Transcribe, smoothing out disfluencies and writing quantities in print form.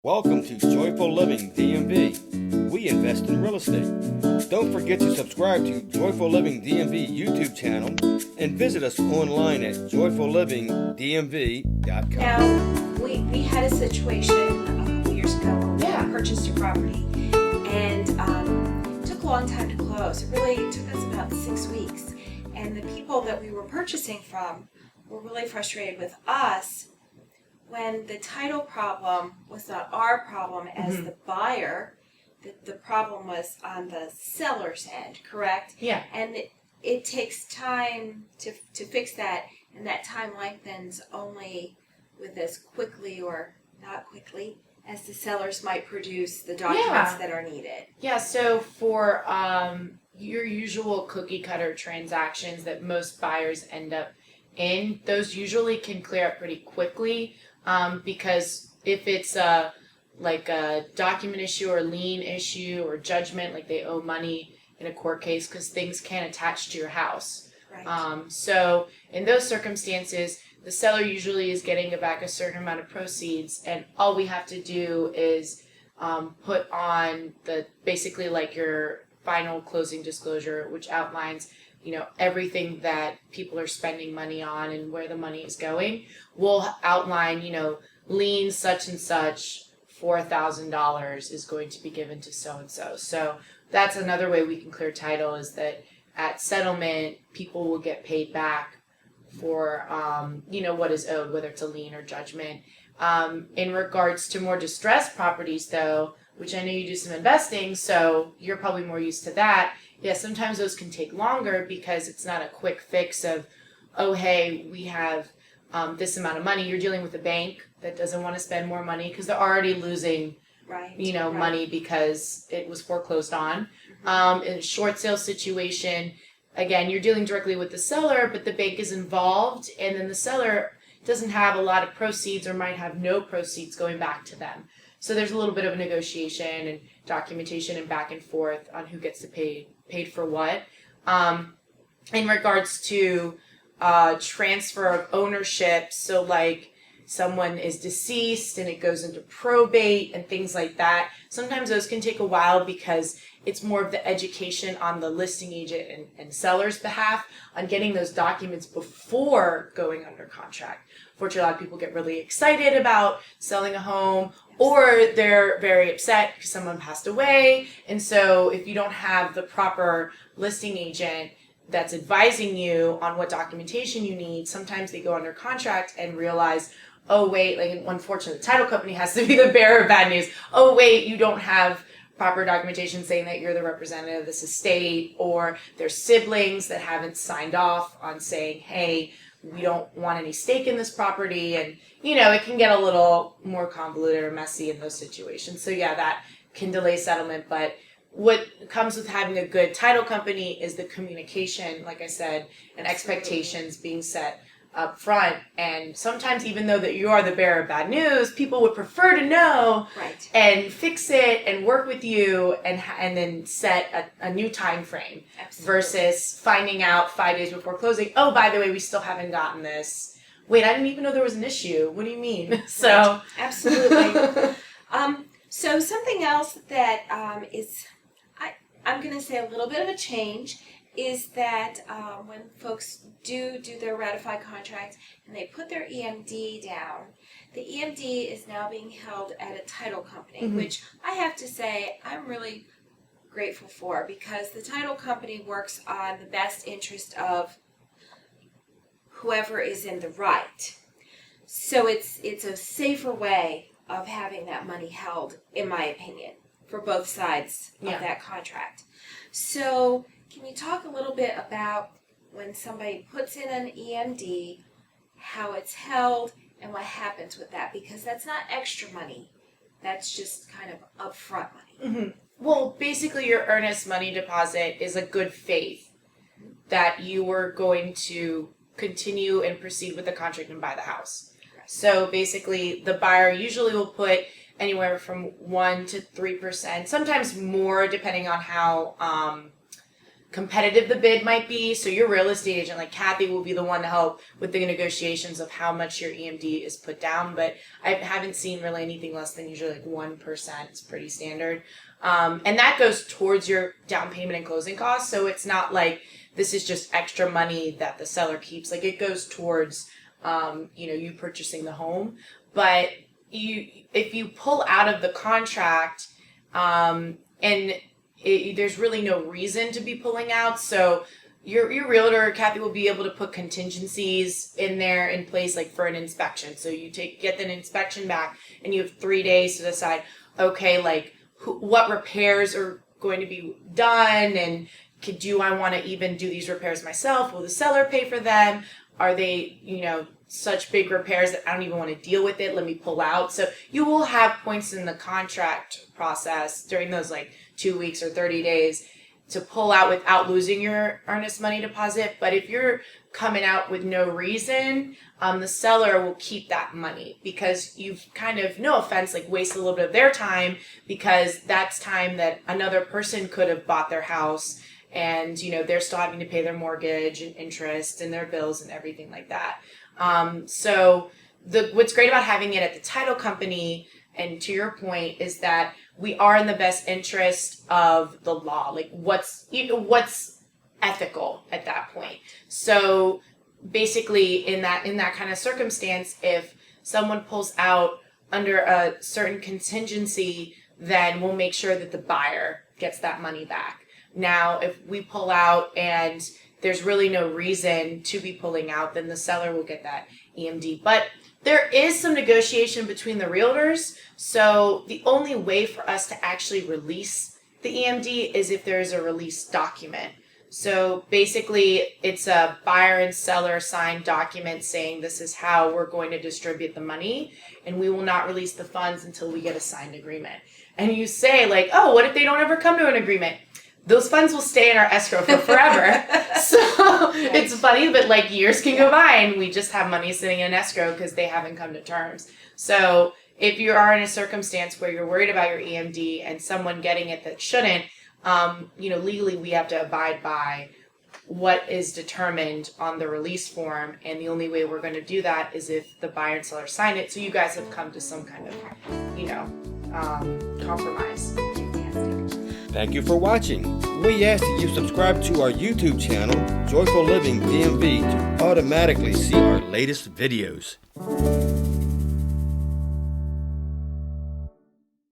Welcome to Joyful Living DMV. We invest in real estate. Don't forget to subscribe to Joyful Living DMV YouTube channel and visit us online at joyfullivingdmv.com. Now, we had a situation a couple years ago where we purchased a property and it took a long time to close. It really took us about 6 weeks. And the people that we were purchasing from were really frustrated with us when the title problem was not our problem as the buyer. The problem was on the seller's end, correct? Yeah. And it takes time to fix that, and that time lengthens only with as quickly or not quickly as the sellers might produce the documents that are needed. Yeah, so for your usual cookie cutter transactions that most buyers end up in, those usually can clear up pretty quickly. Because if it's like a document issue or lien issue or judgment, like they owe money in a court case, because things can attach to your house. Right. So in those circumstances, the seller usually is getting back a certain amount of proceeds, and all we have to do is put on basically like your final closing disclosure, which outlines everything that people are spending money on and where the money is going. We'll outline, liens such and such, $4,000 is going to be given to so-and-so. So that's another way we can clear title, is that at settlement, people will get paid back for, what is owed, whether it's a lien or judgment. In regards to more distressed properties, though, which I know you do some investing, so you're probably more used to that. Yeah, sometimes those can take longer because it's not a quick fix of, oh, hey, we have this amount of money. You're dealing with a bank that doesn't want to spend more money because they're already losing, money because it was foreclosed on. In a short sale situation, again, you're dealing directly with the seller, but the bank is involved, and then the seller doesn't have a lot of proceeds or might have no proceeds going back to them. So there's a little bit of negotiation and documentation and back and forth on who gets to paid for what. In regards to transfer of ownership, so like someone is deceased and it goes into probate and things like that, sometimes those can take a while because it's more of the education on the listing agent and seller's behalf on getting those documents before going under contract. Fortunately, a lot of people get really excited about selling a home, or they're very upset because someone passed away. And so if you don't have the proper listing agent that's advising you on what documentation you need, sometimes they go under contract and realize, oh, wait, like unfortunately, the title company has to be the bearer of bad news. Oh, wait, you don't have proper documentation saying that you're the representative of this estate, or there's siblings that haven't signed off on saying, hey, we don't want any stake in this property, and it can get a little more convoluted or messy in those situations. So yeah, that can delay settlement, but what comes with having a good title company is the communication, like I said, and expectations being set up front. And sometimes, even though that you are the bearer of bad news, people would prefer to know and fix it and work with you and then set a new time frame. Absolutely. Versus finding out 5 days before closing, oh, by the way, we still haven't gotten this. Wait, I didn't even know there was an issue. What do you mean? So absolutely. So something else that I'm going to say a little bit of a change is that when folks do their ratified contract and they put their EMD down, the EMD is now being held at a title company, which I have to say I'm really grateful for, because the title company works on the best interest of whoever is in the right. So it's a safer way of having that money held, in my opinion, for both sides of that contract. So can you talk a little bit about when somebody puts in an EMD, how it's held, and what happens with that? Because that's not extra money. That's just kind of upfront money. Well, basically your earnest money deposit is a good faith that you were going to continue and proceed with the contract and buy the house. Right. So basically the buyer usually will put anywhere from 1% to 3%, sometimes more depending on how competitive the bid might be. So your real estate agent, like Kathy, will be the one to help with the negotiations of how much your EMD is put down. But I haven't seen really anything less than usually like 1%. It's pretty standard. And that goes towards your down payment and closing costs. So it's not like this is just extra money that the seller keeps. Like it goes towards, you purchasing the home. But if you pull out of the contract, there's really no reason to be pulling out. So your realtor, Kathy, will be able to put contingencies in place, like for an inspection. So you get an inspection back, and you have 3 days to decide, okay, like what repairs are going to be done, and do I want to even do these repairs myself? Will the seller pay for them? Are they, such big repairs that I don't even want to deal with it? Let me pull out. So you will have points in the contract process during those like 2 weeks or 30 days to pull out without losing your earnest money deposit. But if you're coming out with no reason, the seller will keep that money because you've kind of, no offense, like wasted a little bit of their time, because that's time that another person could have bought their house, and they're still having to pay their mortgage and interest and their bills and everything like that. So what's great about having it at the title company, and to your point, is that we are in the best interest of the law. Like what's ethical at that point. So basically in that kind of circumstance, if someone pulls out under a certain contingency, then we'll make sure that the buyer gets that money back. Now, if we pull out and there's really no reason to be pulling out, then the seller will get that EMD. But there is some negotiation between the realtors. So the only way for us to actually release the EMD is if there's a release document. So basically, it's a buyer and seller signed document saying this is how we're going to distribute the money, and we will not release the funds until we get a signed agreement. And you say like, oh, what if they don't ever come to an agreement? Those funds will stay in our escrow for forever. So it's funny, but like years can go by and we just have money sitting in escrow because they haven't come to terms. So if you are in a circumstance where you're worried about your EMD and someone getting it that shouldn't, legally we have to abide by what is determined on the release form. And the only way we're going to do that is if the buyer and seller sign it. So you guys have come to some kind of, compromise. Thank you for watching. We ask that you subscribe to our YouTube channel, Joyful Living DMV, to automatically see our latest videos.